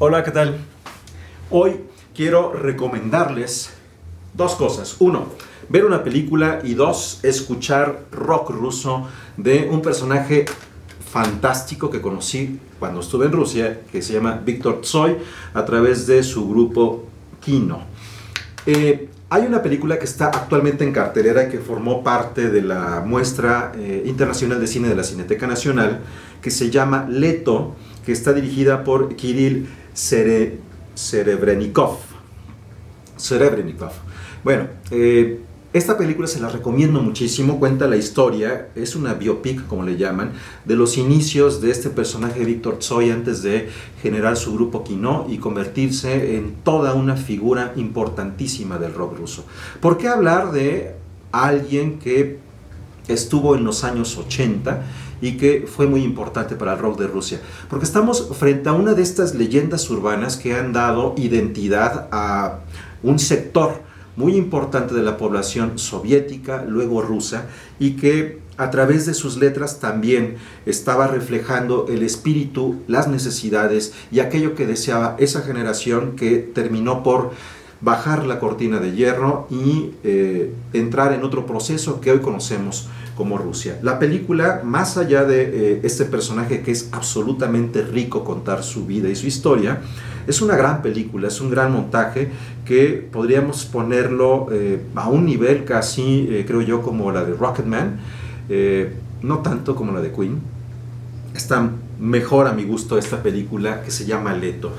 Hola, ¿qué tal? Hoy quiero recomendarles dos cosas. Uno, ver una película y dos, escuchar rock ruso de un personaje fantástico que conocí cuando estuve en Rusia, que se llama Viktor Tsoi, a través de su grupo Kino. Hay una película que está actualmente en cartelera y que formó parte de la muestra internacional de cine de la Cineteca Nacional, que se llama Leto, que está dirigida por Kirill Serebrennikov. Bueno, esta película se la recomiendo muchísimo. Cuenta la historia, es una biopic, como le llaman, de los inicios de este personaje Viktor Tsoi antes de generar su grupo Kino y convertirse en toda una figura importantísima del rock ruso. ¿Por qué hablar de alguien que estuvo en los años 80 y que fue muy importante para el rock de Rusia? Porque estamos frente a una de estas leyendas urbanas que han dado identidad a un sector muy importante de la población soviética, luego rusa, y que a través de sus letras también estaba reflejando el espíritu, las necesidades y aquello que deseaba esa generación que terminó por bajar la cortina de hierro y entrar en otro proceso que hoy conocemos como Rusia. La película, más allá de este personaje que es absolutamente rico contar su vida y su historia, es una gran película, es un gran montaje que podríamos ponerlo a un nivel casi, creo yo, como la de Rocketman, no tanto como la de Queen. Está mejor a mi gusto esta película que se llama Leto.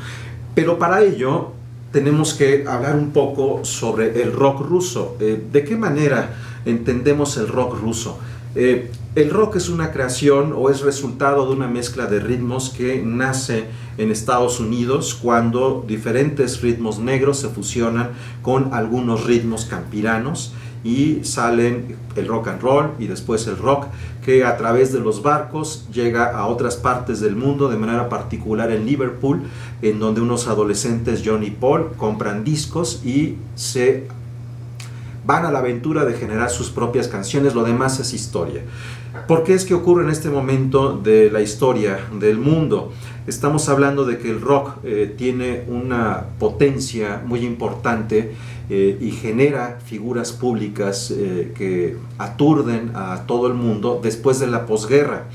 Pero para ello tenemos que hablar un poco sobre el rock ruso. ¿De qué manera entendemos el rock ruso? El rock es una creación o es resultado de una mezcla de ritmos que nace en Estados Unidos cuando diferentes ritmos negros se fusionan con algunos ritmos campiranos y salen el rock and roll y después el rock, que a través de los barcos llega a otras partes del mundo, de manera particular en Liverpool, en donde unos adolescentes, John y Paul, compran discos y se van a la aventura de generar sus propias canciones. Lo demás es historia. ¿Por qué es que ocurre en este momento de la historia del mundo? Estamos hablando de que el rock tiene una potencia muy importante y genera figuras públicas que aturden a todo el mundo después de la posguerra.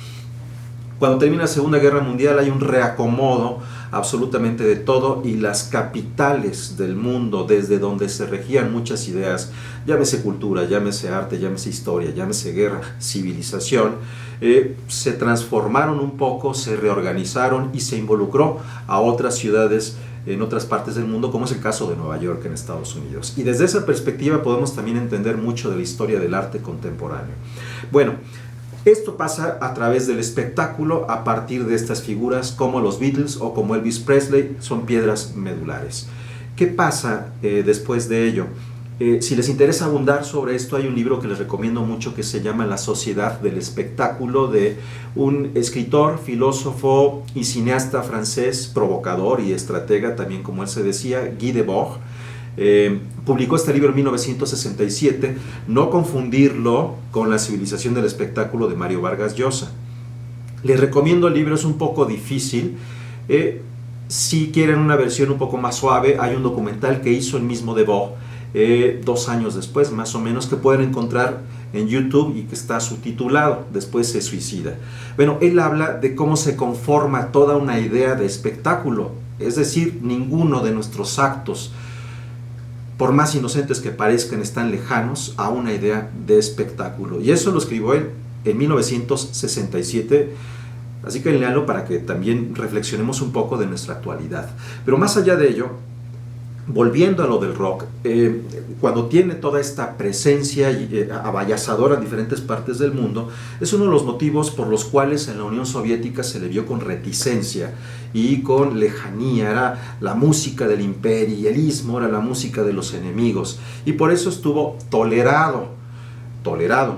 Cuando termina la Segunda Guerra Mundial hay un reacomodo absolutamente de todo y las capitales del mundo desde donde se regían muchas ideas, llámese cultura, llámese arte, llámese historia, llámese guerra, civilización, se transformaron un poco, se reorganizaron y se involucró a otras ciudades en otras partes del mundo, como es el caso de Nueva York en Estados Unidos. Y desde esa perspectiva podemos también entender mucho de la historia del arte contemporáneo. Bueno, esto pasa a través del espectáculo a partir de estas figuras como los Beatles o como Elvis Presley, son piedras medulares. ¿Qué pasa después de ello? Si les interesa abundar sobre esto, hay un libro que les recomiendo mucho que se llama La Sociedad del Espectáculo, de un escritor, filósofo y cineasta francés, provocador y estratega también, como él se decía, Guy Debord. Publicó este libro en 1967, no confundirlo con La Civilización del Espectáculo de Mario Vargas Llosa. Les recomiendo el libro, es un poco difícil. Si quieren una versión un poco más suave, hay un documental que hizo el mismo Debord 2 años después, más o menos, que pueden encontrar en YouTube y que está subtitulado, Después se suicida. Bueno, él habla de cómo se conforma toda una idea de espectáculo, es decir, ninguno de nuestros actos, por más inocentes que parezcan, están lejanos a una idea de espectáculo. Y eso lo escribió él en 1967, así que léalo para que también reflexionemos un poco de nuestra actualidad. Pero más allá de ello, volviendo a lo del rock, cuando tiene toda esta presencia avallazadora en diferentes partes del mundo, es uno de los motivos por los cuales en la Unión Soviética se le vio con reticencia y con lejanía. Era la música del imperialismo, era la música de los enemigos, y por eso estuvo tolerado,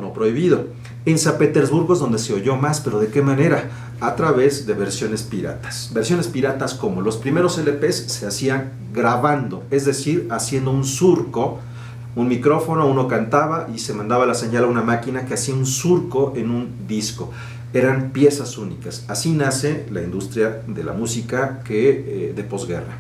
no prohibido. En San Petersburgo es donde se oyó más, pero ¿de qué manera? A través de versiones piratas. Versiones piratas como los primeros LPs se hacían grabando, es decir, haciendo un surco, un micrófono, uno cantaba y se mandaba la señal a una máquina que hacía un surco en un disco. eran piezas únicas. Así nace la industria de la música de posguerra.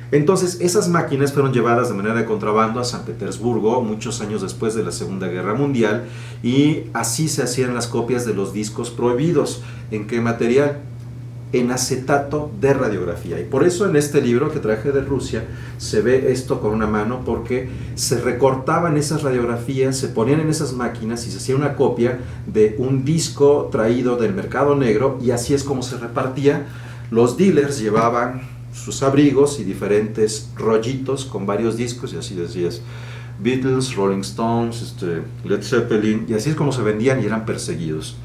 Entonces, esas máquinas fueron llevadas de manera de contrabando a San Petersburgo muchos años después de la Segunda Guerra Mundial, y así se hacían las copias de los discos prohibidos. ¿En qué material? En acetato de radiografía. Y por eso en este libro que traje de Rusia se ve esto con una mano, porque se recortaban esas radiografías, se ponían en esas máquinas y se hacía una copia de un disco traído del mercado negro, y así es como se repartía. Los dealers llevaban sus abrigos y diferentes rollitos con varios discos, y así decías Beatles, Rolling Stones, Led Zeppelin, y así es como se vendían y eran perseguidos.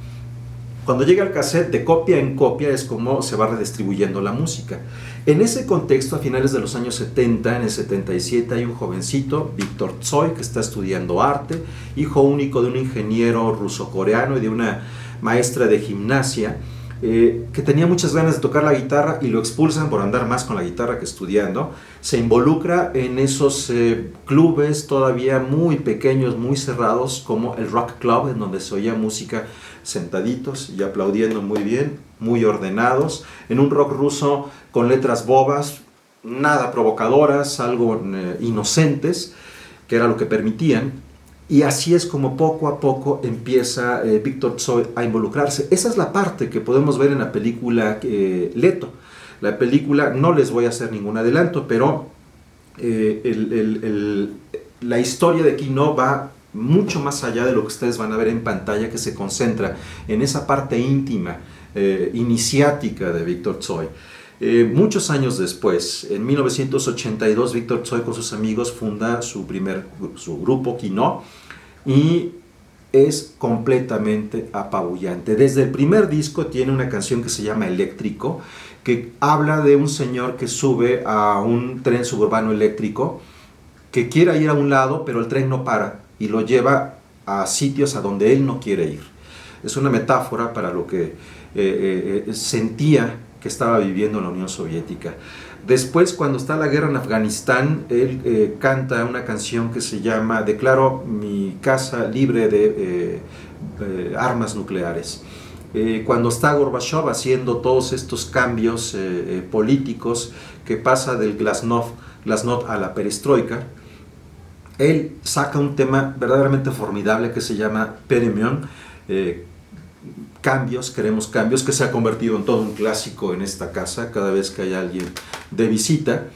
Cuando llega el cassette, de copia en copia es como se va redistribuyendo la música. En ese contexto, a finales de los años 70, en el 77, hay un jovencito, Víctor Tsoi, que está estudiando arte, hijo único de un ingeniero ruso-coreano y de una maestra de gimnasia, que tenía muchas ganas de tocar la guitarra, y lo expulsan por andar más con la guitarra que estudiando. Se involucra en esos clubes todavía muy pequeños, muy cerrados, como el Rock Club, en donde se oía música sentaditos y aplaudiendo muy bien, muy ordenados, en un rock ruso con letras bobas, nada provocadoras, algo inocentes, que era lo que permitían. Y así es como poco a poco empieza Víctor Tsoi a involucrarse. Esa es la parte que podemos ver en la película Leto. La película, no les voy a hacer ningún adelanto, pero la historia de Kino va mucho más allá de lo que ustedes van a ver en pantalla, que se concentra en esa parte íntima, iniciática de Víctor Tsoi. Muchos años después, en 1982, Víctor Tsoi con sus amigos funda su grupo Kino, y es completamente apabullante. Desde el primer disco tiene una canción que se llama Eléctrico, que habla de un señor que sube a un tren suburbano eléctrico, que quiere ir a un lado, pero el tren no para y lo lleva a sitios a donde él no quiere ir. Es una metáfora para lo que sentía que estaba viviendo en la Unión Soviética. Después, cuando está la guerra en Afganistán, él canta una canción que se llama Declaro mi casa libre de armas nucleares. Cuando está Gorbachev haciendo todos estos cambios políticos, que pasa del glasnost a la perestroika, él saca un tema verdaderamente formidable que se llama Peremion, cambios, queremos cambios, que se ha convertido en todo un clásico en esta casa cada vez que hay alguien de visita,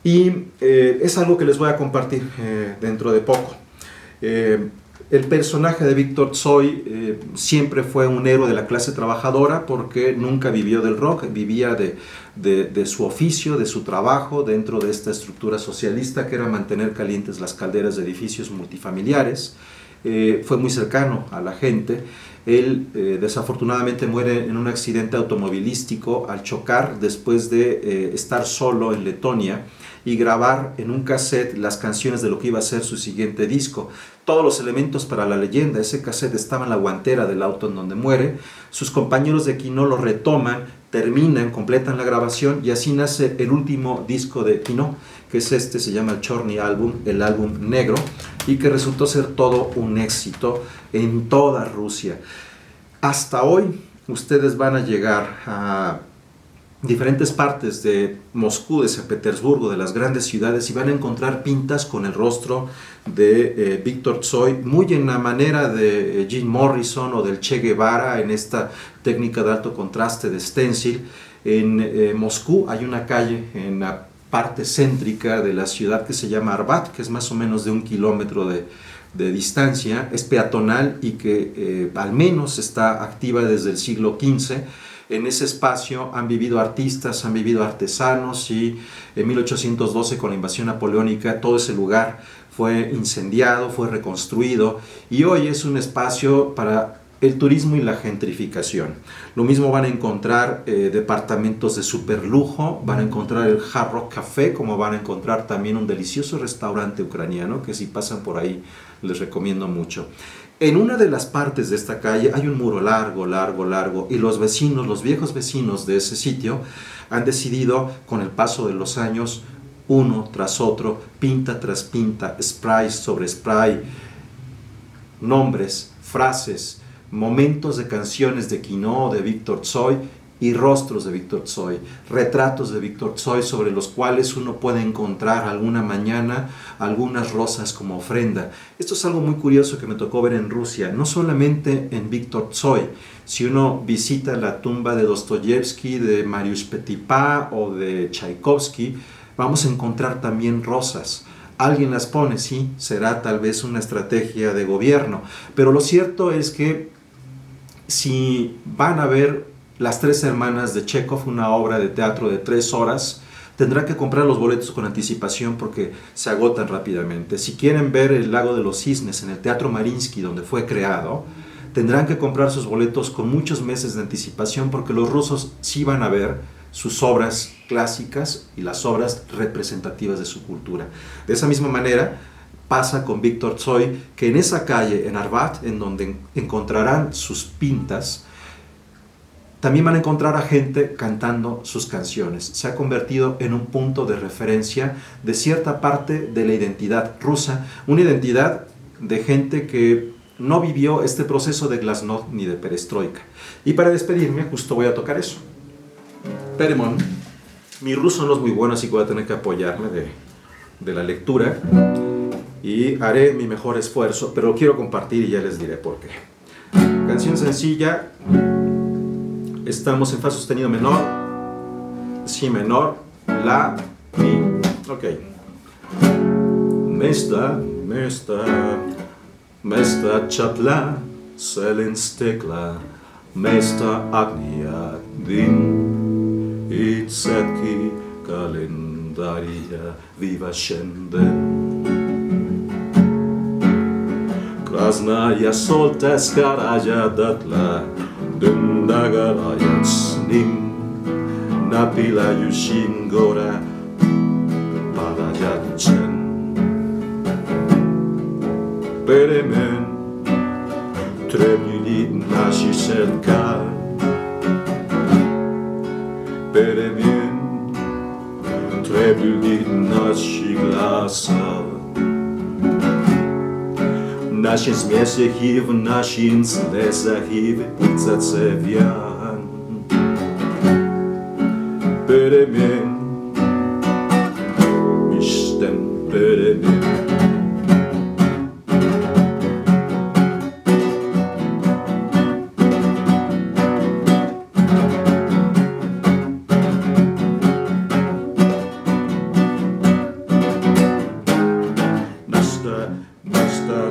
y es algo que les voy a compartir dentro de poco. El personaje de Víctor Tsoi siempre fue un héroe de la clase trabajadora, porque nunca vivió del rock, vivía de su oficio, de su trabajo dentro de esta estructura socialista que era mantener calientes las calderas de edificios multifamiliares. Fue muy cercano a la gente. Él desafortunadamente muere en un accidente automovilístico al chocar después de estar solo en Letonia y grabar en un cassette las canciones de lo que iba a ser su siguiente disco. Todos los elementos para la leyenda. Ese cassette estaba en la guantera del auto en donde muere. Sus compañeros de Kino lo retoman, terminan, completan la grabación, y así nace el último disco de Kino, que es se llama el Chorny Album, el álbum negro, y que resultó ser todo un éxito en toda Rusia. Hasta hoy ustedes van a llegar a diferentes partes de Moscú, de San Petersburgo, de las grandes ciudades, y van a encontrar pintas con el rostro de Víctor Tsoi, muy en la manera de Jim Morrison o del Che Guevara, en esta técnica de alto contraste de stencil. En Moscú hay una calle en la parte céntrica de la ciudad que se llama Arbat, que es más o menos de 1 kilómetro de distancia, es peatonal y que al menos está activa desde el siglo XV. En ese espacio han vivido artistas, han vivido artesanos, y en 1812, con la invasión napoleónica, todo ese lugar fue incendiado, fue reconstruido, y hoy es un espacio para el turismo y la gentrificación. Lo mismo van a encontrar departamentos de superlujo, van a encontrar el Hard Rock Café, como van a encontrar también un delicioso restaurante ucraniano, que si pasan por ahí les recomiendo mucho. En una de las partes de esta calle hay un muro largo, y los vecinos, los viejos vecinos de ese sitio, han decidido, con el paso de los años, uno tras otro, pinta tras pinta, spray sobre spray, nombres, frases, momentos de canciones de Quinault, de Víctor Tsoi, y rostros de Víctor Tsoi, retratos de Víctor Tsoi sobre los cuales uno puede encontrar alguna mañana algunas rosas como ofrenda. Esto es algo muy curioso que me tocó ver en Rusia, no solamente en Víctor Tsoi. Si uno visita la tumba de Dostoyevsky, de Mariusz Petipa o de Tchaikovsky, vamos a encontrar también rosas. Alguien las pone, sí, será tal vez una estrategia de gobierno, pero lo cierto es que si van a ver Las Tres Hermanas de Chekhov, una obra de teatro de 3 horas, tendrán que comprar los boletos con anticipación porque se agotan rápidamente. Si quieren ver El Lago de los Cisnes en el Teatro Mariinsky, donde fue creado, tendrán que comprar sus boletos con muchos meses de anticipación porque los rusos sí van a ver sus obras clásicas y las obras representativas de su cultura. De esa misma manera pasa con Víctor Tsoi, que en esa calle, en Arbat, en donde encontrarán sus pintas, también van a encontrar a gente cantando sus canciones. Se ha convertido en un punto de referencia de cierta parte de la identidad rusa, una identidad de gente que no vivió este proceso de glasnost ni de perestroika. Y para despedirme, justo voy a tocar eso. Peremon. Mi ruso no es muy bueno, así que voy a tener que apoyarme de la lectura y haré mi mejor esfuerzo, pero lo quiero compartir y ya les diré por qué. Canción sencilla. Estamos en fa sostenido menor, si menor, la, mi. Ok. Mesta chatla, selen stekla, mesta agnia din, itsetki kalendaria viva shenden. Krasnaya solta skaraya datla, Dundagarayatsnim Napila Yushingora Padayatchen Peremen Trebnili Nashi Selka Peremen Trebnili Nashi Glasa Наші смєсяхів, наші слезахів Цацев'ян Перемін Міштем перемін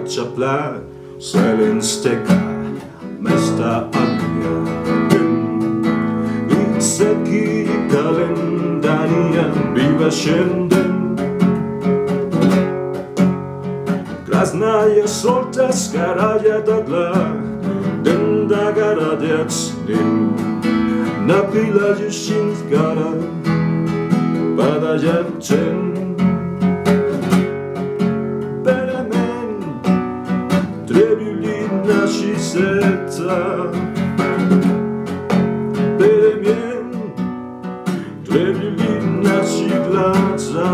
Chapla, selen steka, mesta agnia, Itseki kalendaria, viva shenden. Krasnaya solta skaraya dadla, Dendagaradetsnim, Napila Yushinskara, Padayatchen. Перемін Треб'юлі наші глаза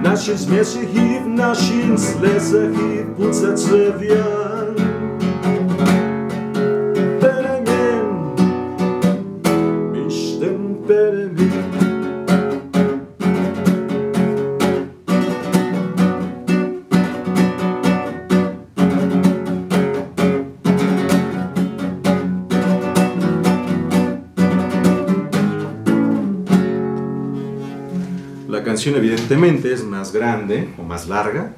Наші змісихів, наші слезахів Пуцацев'ян Перемін Міштем перемін La canción evidentemente es más grande o más larga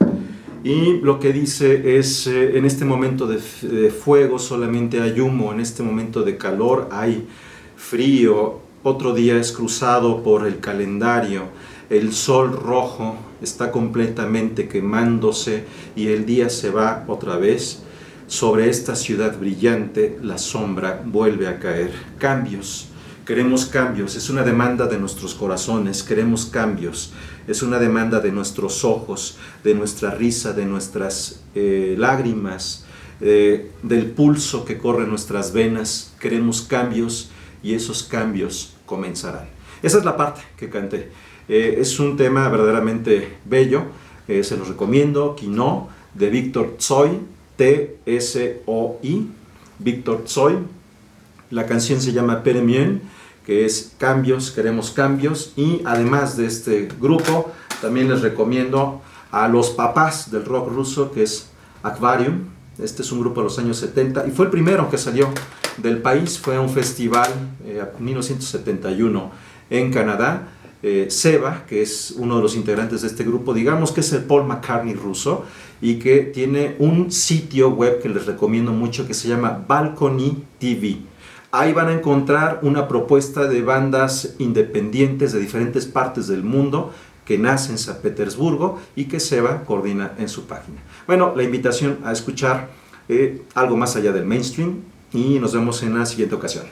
y lo que dice es en este momento de fuego solamente hay humo, en este momento de calor hay frío, otro día es cruzado por el calendario, el sol rojo está completamente quemándose y el día se va otra vez. Sobre esta ciudad brillante la sombra vuelve a caer. Cambios. Queremos cambios, es una demanda de nuestros corazones, queremos cambios, es una demanda de nuestros ojos, de nuestra risa, de nuestras lágrimas, del pulso que corre en nuestras venas, queremos cambios y esos cambios comenzarán. Esa es la parte que canté. Es un tema verdaderamente bello, se los recomiendo, Quinault, de Víctor Tsoi, T-S-O-I, Víctor Tsoi. La canción se llama Peremien, que es cambios, queremos cambios. Y además de este grupo, también les recomiendo a los papás del rock ruso, que es Aquarium. Este es un grupo de los años 70 y fue el primero que salió del país. Fue a un festival en 1971 en Canadá. Seba, que es uno de los integrantes de este grupo, digamos que es el Paul McCartney ruso, y que tiene un sitio web que les recomiendo mucho que se llama Balcony TV. Ahí van a encontrar una propuesta de bandas independientes de diferentes partes del mundo que nace en San Petersburgo y que Seba coordina en su página. Bueno, la invitación a escuchar algo más allá del mainstream, y nos vemos en la siguiente ocasión.